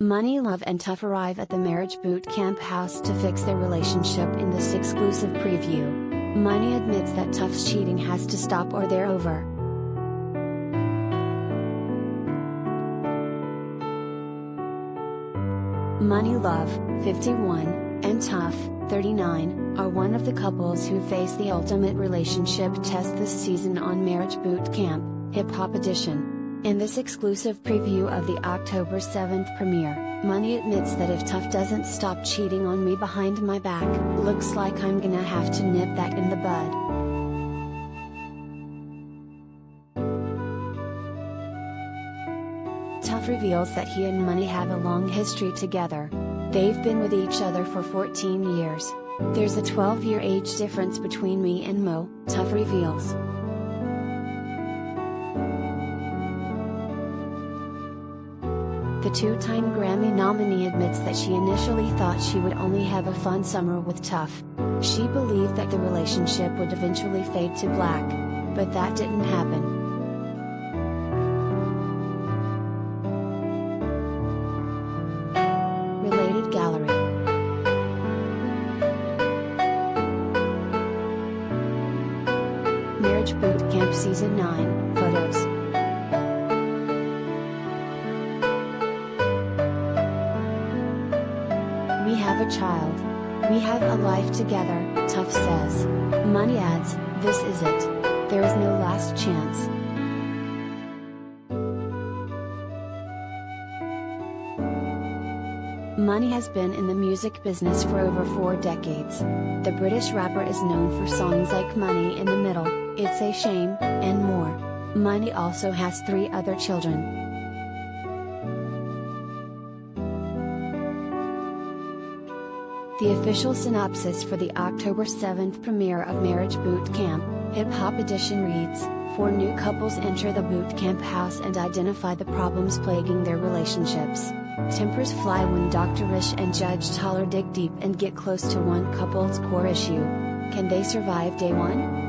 Monie Love and Tuff arrive at the marriage boot camp house to fix their relationship in this exclusive preview. Monie admits that Tuff's cheating has to stop or they're over. Monie Love, 51, and Tuff, 39, are one of the couples who face the ultimate relationship test this season on Marriage Boot Camp, Hip Hop Edition. In this exclusive preview of the October 7th premiere, Monie admits that if Tuff doesn't stop cheating on me behind my back, looks like I'm gonna have to nip that in the bud. Tuff reveals that he and Monie have a long history together. They've been with each other for 14 years. There's a 12-year age difference between me and Mo, Tuff reveals. The two-time Grammy nominee admits that she initially thought she would only have a fun summer with Tuff. She believed that the relationship would eventually fade to black. But that didn't happen. Related gallery. Marriage Boot Camp Season 9, photos. We have a child. We have a life together, Tuff says. Monie adds, this is it. There is no last chance. Monie has been in the music business for over 4 decades. The British rapper is known for songs like Money in the Middle, It's a Shame, and more. Monie also has 3 other children. The official synopsis for the October 7th premiere of Marriage Boot Camp, Hip Hop Edition reads, 4 new couples enter the boot camp house and identify the problems plaguing their relationships. Tempers fly when Dr. Rish and Judge Toller dig deep and get close to one couple's core issue. Can they survive day one?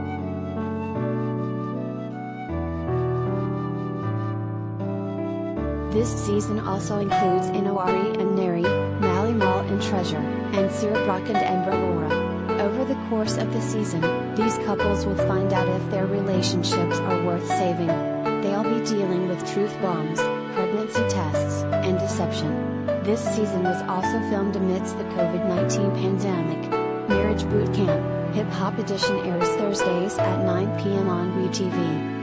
This season also includes Inouari and Neri, Mally Mal and Treasure, and Sierra Brock and Amber Laura. Over the course of the season, these couples will find out if their relationships are worth saving. They'll be dealing with truth bombs, pregnancy tests, and deception. This season was also filmed amidst the COVID-19 pandemic. Marriage Boot Camp, Hip Hop Edition airs Thursdays at 9 p.m. on WeTV.